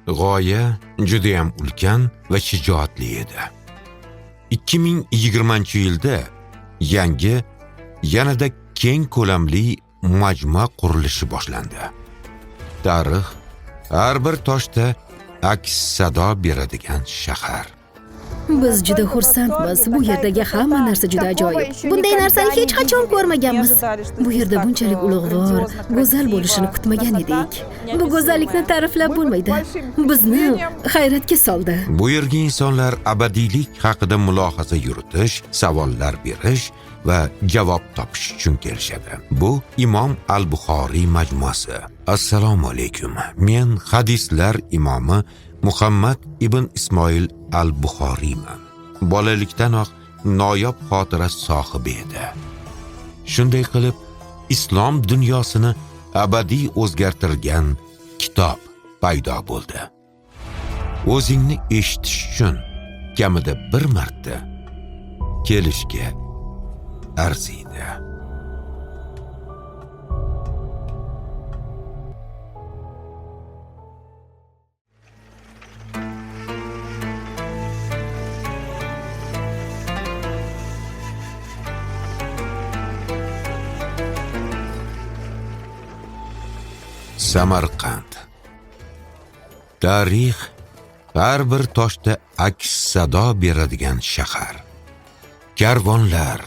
G'oya juda ham ulkan va shijoatli edi. 2020-yilda yangi, yanada keng ko'lamli majmua qurilishi boshlandi. Tarix har bir toshda aks sado beradigan shahar. Biz juda xursandmiz. Bu yerdagi hamma narsa juda ajoyib. Bunday narsani hech qachon ko'rmaganmiz. Bu yerda bunchalik ulug'vor, go'zal bo'lishini kutmagan edik. Bu go'zallikni ta'riflab bo'lmaydi. Bizni hayratga soldi. Bu yerga insonlar abadiylik haqida mulohaza yuritish, savollar berish va javob topish uchun kelishadi. Bu Imom al-Buxoriy majmuasi. Assalomu alaykum. Men hadislar imomi Muhammad ibn Ismoil al-Buxoriyman. Bolalikdanoq noyob xotira sohibi edi. Shunday qilib, islom dunyosini abadiy o'zgartirgan kitob paydo bo'ldi. O'zingni eshitish uchun kamida bir marta kelishga arziydi. Samarqand. Tarix har bir toshda aks sado beradigan shahar. Karvonlar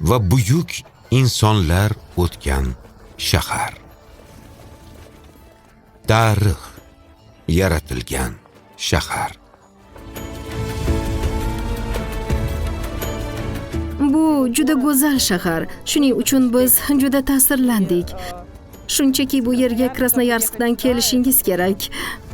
va buyuk insonlar o'tgan shahar. Tarix yaratilgan shahar. Bu juda go'zal shahar. Shuning uchun biz juda ta'sirlandik. Shunchaki bu yerga Krasnoyarskdan kelishingiz kerak.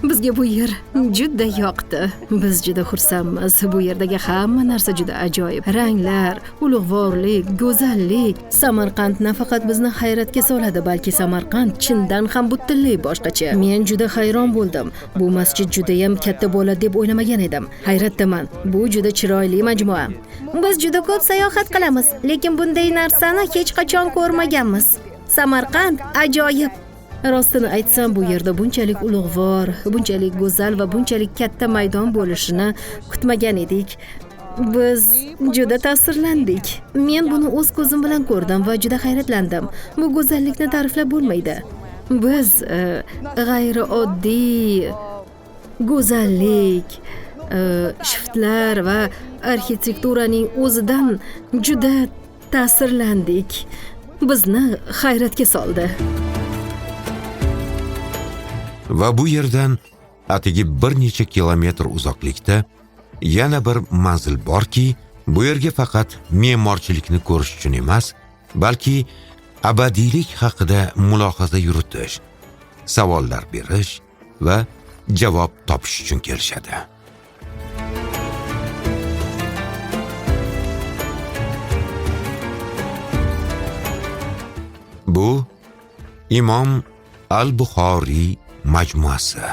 Bizga bu yer juda yoqdi. Biz juda xursandmiz. Bu yerdagi hamma narsa juda ajoyib. Ranglar, ulug'vorlik, go'zallik. Samarqand nafaqat bizni hayratga soladi, balki Samarqand chindan ham butunlay boshqacha. Men juda hayron bo'ldim. Bu masjid juda ham katta bo'ladi deb o'ylamagan edim. Hayratdaman. Bu juda chiroyli majmua. Biz juda ko'p sayohat qilamiz, lekin bunday narsani hech qachon ko'rmaganmiz. Samarqand ajoyib. Rostini aytsam, bu yerda bunchalik ulug'vor, bunchalik go'zal va bunchalik katta maydon bo'lishini kutmagan edik. Biz juda ta'sirlandik. Men buni o'z ko'zim bilan ko'rdim va juda hayratlandim. Bu go'zallikni ta'riflab bo'lmaydi. Biz g'ayrioddiy go'zallik, shiftlar va arxitekturaning o'zidan juda ta'sirlandik. Bizni hayratga soldi. Va bu yerdan atigi bir necha kilometr uzoqlikda yana bir manzil borki, bu yerga faqat me'morchilikni ko'rish uchun emas, balki abadiylik haqida mulohaza yuritish, savollar berish va javob topish uchun kelishadi. Bu Imom al-Buxoriy majmuasi.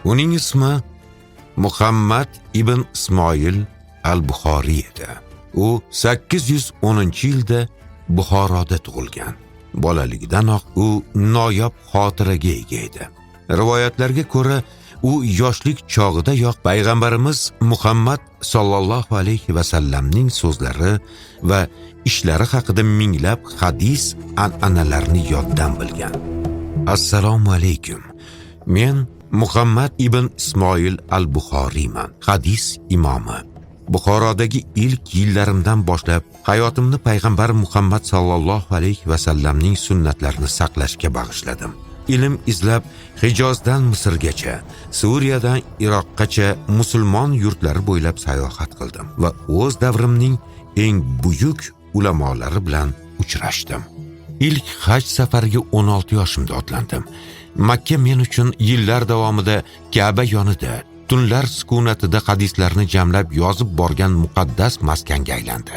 Uning ismi Muhammad ibn Ismoil al-Buxoriy edi. U 810-yilda Buxoroda tug'ilgan. Bolaligidanoq u noyob xotiraga ega edi. Rivoyatlarga ko'ra, u yoshlik chog'idayoq payg'ambarimiz Muhammad sallallohu alayhi va sallamning so'zlari va ishlari haqida minglab hadis an'analarni yoddan bilgan. Assalomu alaykum. Men Muhammad ibn Ismoil al-Buxoriyman, hadis imomi. Buxorodagi ilk yillarimdan boshlab hayotimni payg'ambar Muhammad sallallohu alayhi va sallamning sunnatlarini saqlashga bag'ishladim. Ilm izlab Hijozdan Misrgacha, Suriyadan Iroqgacha musulmon yurtlari bo'ylab sayohat qildim va o'z davrimning eng buyuk ulamolari bilan uchrashdim. İlk haj safariga 16 yoshimda otlandim. Makka men uchun yillar davomida Ka'ba yonida, tunlar sukunatida hadislarni jamlab yozib borgan muqaddas maskanga aylandi.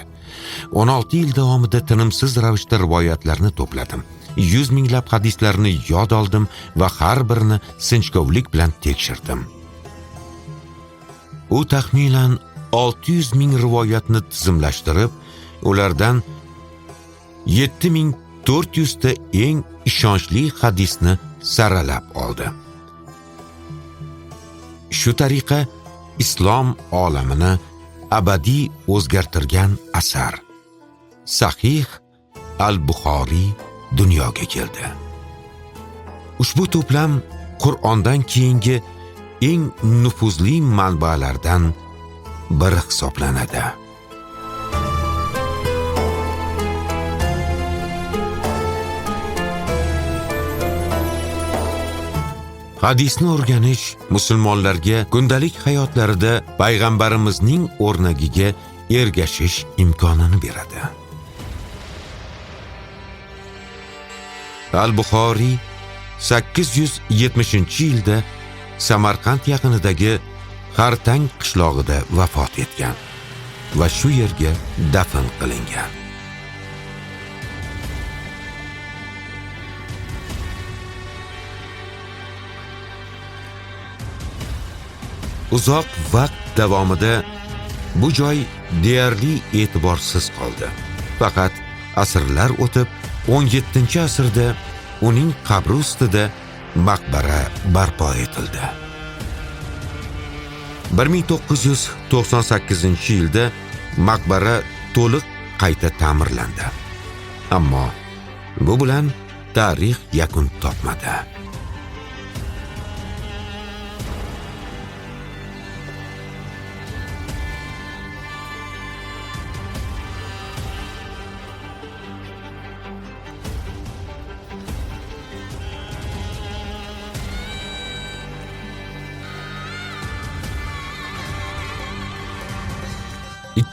16 yil davomida tinimsiz ravishda rivoyatlarni to'pladim. 100 minglab hadislarni yod oldim va har birini sinchkovlik bilan tekshirdim. U taxminan 600 ming rivoyatni tizimlashtirib, ulardan 7400 ta eng ishonchli hadisni saralab oldi. Shu tariqa islom olamini abadiy o'zgartirgan asar Sahih al-Buxoriy dunyoga keldi. Ushbu to'plam Qur'ondan keyingi eng nufuzli manbalardan biri hisoblanadi. Hadisni o'rganish musulmonlarga kundalik hayotlarida payg'ambarimizning o'rnagiga ergashish imkonini beradi. Al-Buxoriy 870-yilda Samarqand yaqinidagi Xartang qishlog'ida vafot etgan va shu yerga dafn qilingan. Uzoq vaqt davomida bu joy deyarli e'tiborsiz qoldi. Faqat asrlar o'tib 17-asrda uning qabri ustida maqbara barpo etildi. 1998-yilda maqbara to'liq qayta ta'mirlandi. Ammo bu bilan tarix yakun topmadi.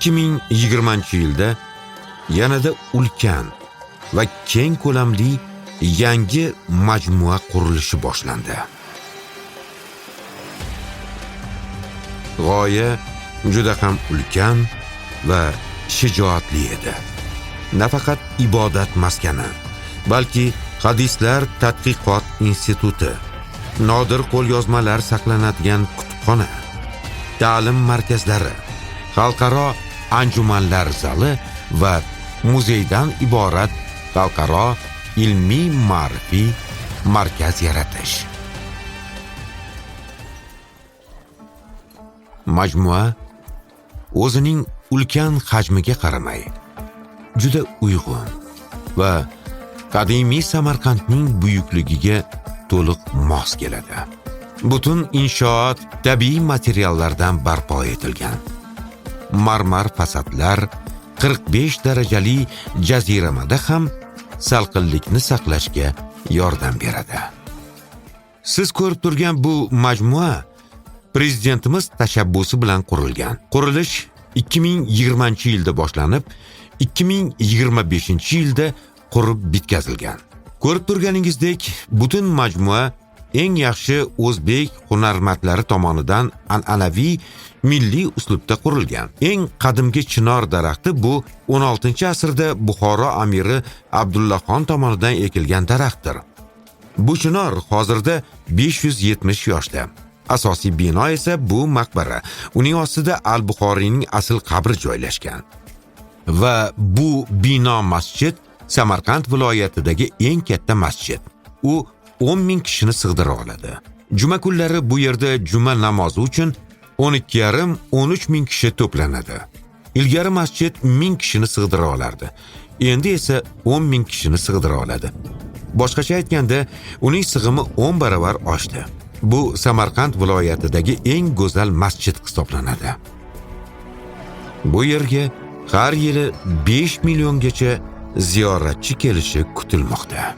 ...2020-yilda yanada ulkan va keng ko'lamli yangi majmua qurilishi boshlandi. G'oya juda ham ulkan va shijoatli edi. Nafaqat ibodat maskani, balki hadislar tadqiqot instituti, nodir qo'lyozmalar saqlanadigan kutubxona, ta'lim markazlari, xalqaro anjumanlar zali va muzeydan iborat xalqaro ilmiy ma'rifiy markaz yaratish. Majmua o'zining ulkan hajmiga qaramay juda uyg'un va qadimiy Samarqandning buyukligiga to'liq mos keladi. Butun inshoot tabiiy materiallardan barpo etilgan. Marmar fasadlar 45 darajali jaziramada ham salqinlikni saqlashga yordam beradi. Siz ko'rib turgan bu majmua prezidentimiz tashabbusi bilan qurilgan. Qurilish 2020-yilda boshlanib, 2025-yilda qurib bitkazilgan. Ko'rib turganingizdek, butun majmua eng yaxshi o'zbek hunarmandlari tomonidan an'anaviy milliy uslubda qurilgan. Eng qadimgi chinor daraxti bu 16-asrda Buxoro amiri Abdullaxon tomonidan ekilgan daraxtdir. Bu chinor hozirda 570 yoshda. Asosiy bino esa bu maqbara. Uning ostida Al-Buxoriyning asl qabri joylashgan. Va bu bino masjid Samarqand viloyatidagi eng katta masjid. U 10 ming kishini sig'dira oladi. Juma kunlari bu yerda juma namozi uchun 12,5-13 ming kishi to'planadi. Ilgari masjid 1000 kishini sig'dira olardi. Endi esa 10 ming kishini sig'dira oladi. Boshqacha aytganda, uning sig'imi 10 barobar oshdi. Bu Samarqand viloyatidagi eng go'zal masjid hisoblanadi. Bu yerga har yili 5 milliongacha ziyoratchi kelishi kutilmoqda.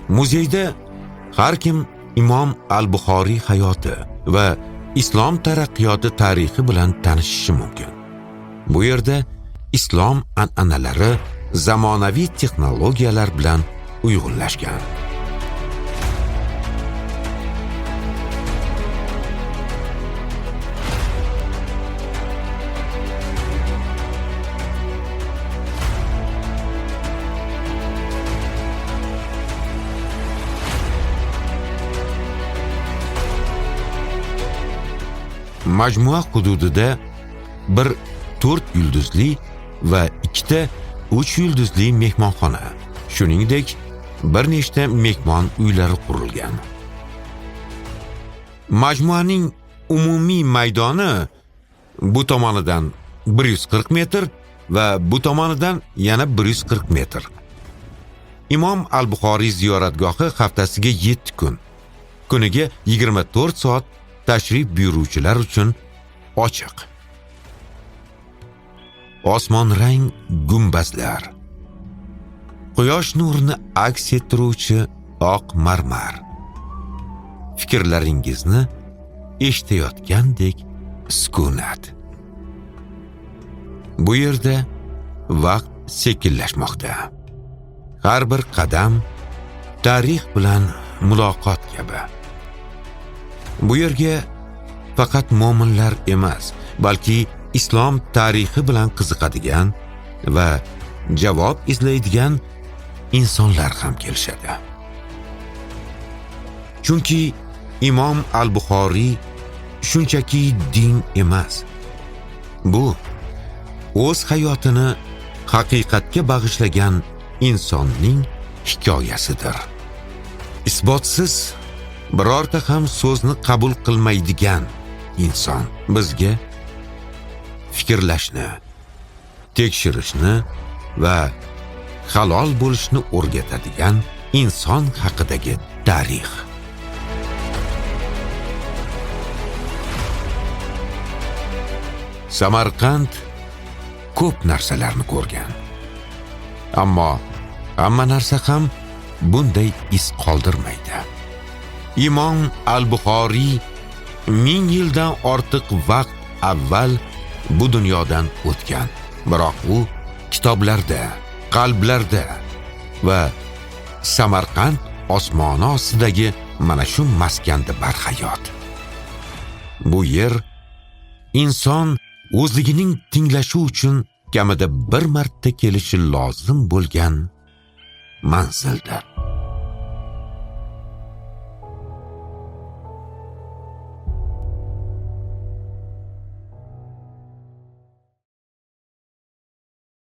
Muzeyda har kim Imom al-Buxoriy hayoti va islom taraqqiyoti tarixi bilan tanishishi mumkin. Bu yerda islom an'analari zamonaviy texnologiyalar bilan uyg'unlashgan. Majmua hududida bir 4 yulduzli va 2 3 yulduzli mehmonxona, shuningdek bir nechta mehmon uylari qurilgan. Majmuaning umumiy maydoni bu tomonidan 140 metr va bu tomonidan yana 140 metr. Imom al-Buxoriy ziyoratgohi haftasiga 7 kun, kuniga 24 soat tashrif buyuruvchilar uchun ochiq. Osmon rang gumbazlar, quyosh nurini aks ettiruvchi oq marmar, fikrlaringizni eshitayotgandek sukunat. Bu yerda vaqt sekinlashmoqda. Har bir qadam tarix bilan muloqot kabi. Bu yerga faqat mo'minlar emas, balki islom tarixi bilan qiziqadigan va javob izlaydigan insonlar ham kelishadi. Chunki Imom al-Buxoriy shunchaki din emas. Bu o'z hayotini haqiqatga bag'ishlagan insonning hikoyasidir. Isbotsiz birorta ham so'zni qabul qilmaydigan inson bizga fikrlashni, tekshirishni va halol bo'lishni o'rgatadigan inson haqidagi tarix. Samarqand ko'p narsalarni ko'rgan. Ammo hamma narsa ham bunday iz qoldirmaydi. Imom al-Buxoriy 1000 yildan ortiq vaqt avval bu dunyodan o'tgan. Biroq u kitoblarda, qalblarda va Samarqand osmoni ostidagi mana shu maskanda barhayot. Bu yer inson o'zligining tinglashi uchun kamida bir marta kelishi lozim bo'lgan manzildir.